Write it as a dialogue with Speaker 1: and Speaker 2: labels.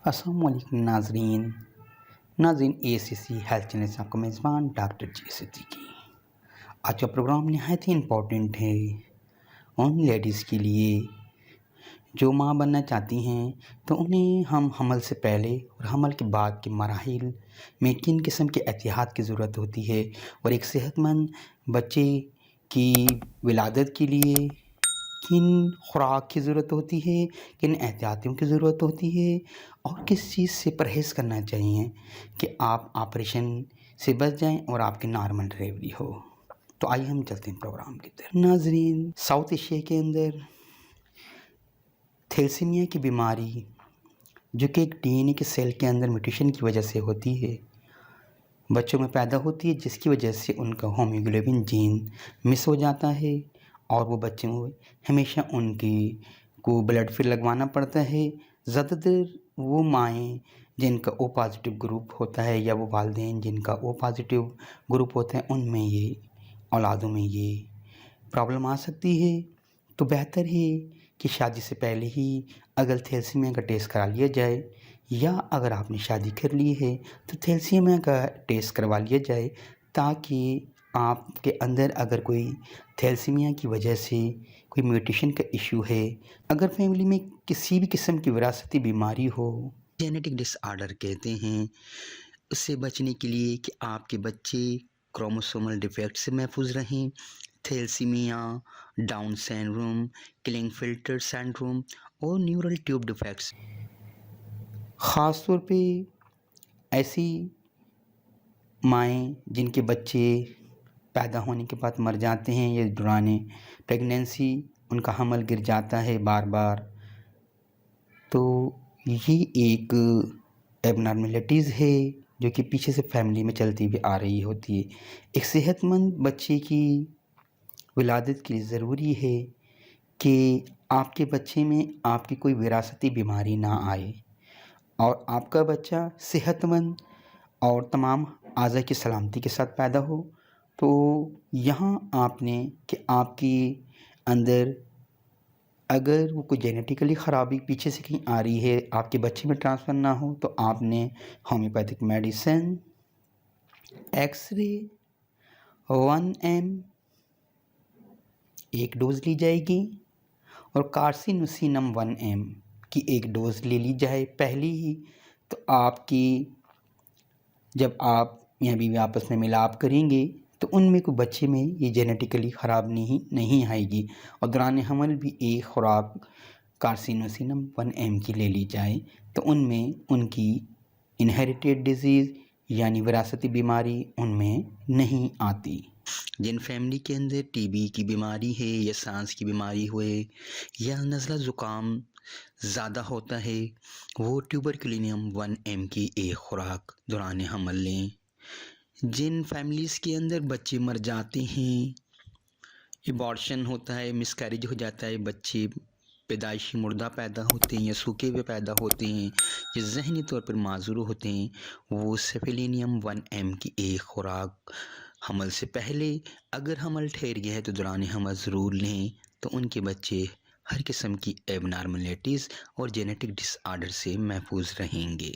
Speaker 1: السلام علیکم ناظرین اے سی سی ہیلتھ چینل سے آپ کا میزبان ڈاکٹر جی صدیقی۔ آج کا پروگرام نہایت ہی امپورٹنٹ ہے ان لیڈیز کے لیے جو ماں بننا چاہتی ہیں، تو انہیں ہم حمل سے پہلے اور حمل کے بعد کے مراحل میں کن قسم کے احتیاط کی ضرورت ہوتی ہے، اور ایک صحت مند بچے کی ولادت کے لیے کن خوراک کی ضرورت ہوتی ہے، کن احتیاطیوں کی ضرورت ہوتی ہے، اور کس چیز سے پرہیز کرنا چاہیے کہ آپ آپریشن سے بچ جائیں اور آپ کی نارمل ڈلیوری ہو۔ تو آئیے ہم چلتے ہیں پروگرام کی طرف۔ ناظرین، ساؤتھ ایشیا کے اندر تھیلیسیمیا کی بیماری، جو کہ ایک ڈی این اے کے سیل کے اندر میوٹیشن کی وجہ سے ہوتی ہے، بچوں میں پیدا ہوتی ہے، جس کی وجہ سے ان کا ہومیوگلوبن جین مس ہو جاتا ہے، اور وہ بچوں کو ہمیشہ ان کی کو بلڈ پھر لگوانا پڑتا ہے۔ زیادہ تر وہ مائیں جن کا او پازیٹیو گروپ ہوتا ہے، یا وہ والدین جن کا او پازیٹیو گروپ ہوتا ہے، ان میں یہ اولادوں میں یہ پرابلم آ سکتی ہے۔ تو بہتر ہے کہ شادی سے پہلے ہی اگر تھیلیسیمیا کا ٹیسٹ کرا لیا جائے، یا اگر آپ نے شادی کر لی ہے تو تھیلیسیمیا کا ٹیسٹ کروا لیا جائے، تاکہ آپ کے اندر اگر کوئی تھیلیسیمیا کی وجہ سے کوئی میوٹیشن کا ایشو ہے، اگر فیملی میں کسی بھی قسم کی وراثتی بیماری ہو، جینیٹک ڈس آرڈر کہتے ہیں، اس سے بچنے کے لیے کہ آپ کے بچے کروموسومل ڈیفیکٹ سے محفوظ رہیں، thalassaemia, Down syndrome, Klinefelter syndrome اور نیورل ٹیوب ڈیفیکٹس، خاص طور پہ ایسی مائیں جن کے بچے پیدا ہونے کے بعد مر جاتے ہیں، یا دوران پریگنینسی ان کا حمل گر جاتا ہے بار بار، تو یہ ایک ایب نارملٹیز ہے جو کہ پیچھے سے فیملی میں چلتی ہوئی آ رہی ہوتی ہے۔ ایک صحت مند بچے کی ولادت کے لیے ضروری ہے کہ آپ کے بچے میں آپ کی کوئی وراثتی بیماری نہ آئے، اور آپ کا بچہ صحت مند اور تمام اعضاء کی سلامتی کے ساتھ پیدا ہو۔ تو یہاں آپ نے کہ آپ کی اندر اگر وہ کوئی جینیٹیکلی خرابی پیچھے سے کہیں آ رہی ہے، آپ کے بچے میں ٹرانسفر نہ ہو، تو آپ نے homeopathic medicine, X ray 1 M ایک ڈوز لی جائے گی، اور کارسینوسینم 1 ایم کی ایک ڈوز لے لی جائے پہلی ہی۔ تو آپ کی جب آپ میاں بیوی آپس میں ملاپ کریں گے تو ان میں کوئی بچے میں یہ جینیٹیکلی خراب نہیں آئے گی، اور دوران حمل بھی ایک خوراک کارسینوسینم 1 ایم کی لے لی جائے، تو ان میں ان کی انہیریٹیڈ ڈیزیز یعنی وراثتی بیماری ان میں نہیں آتی۔ جن فیملی کے اندر ٹی بی کی بیماری ہے، یا سانس کی بیماری ہوئے، یا نزلہ زکام زیادہ ہوتا ہے، وہ ٹیوبرکلینیم 1 ایم کی ایک خوراک دوران حمل لیں۔ جن فیملیز کے اندر بچے مر جاتے ہیں، ایبارشن ہوتا ہے، مس کیریج ہو جاتا ہے، بچے پیدائشی مردہ پیدا ہوتے ہیں یا سوکھے ہوئے پیدا ہوتے ہیں، یا ذہنی طور پر معذور ہوتے ہیں، وہ سیفیلینیم 1 ایم کی ایک خوراک حمل سے پہلے، اگر حمل ٹھہر گیا ہے تو دوران حمل ضرور لیں، تو ان کے بچے ہر قسم کی ایب نارملیٹیز اور جینیٹک ڈس آرڈر سے محفوظ رہیں گے۔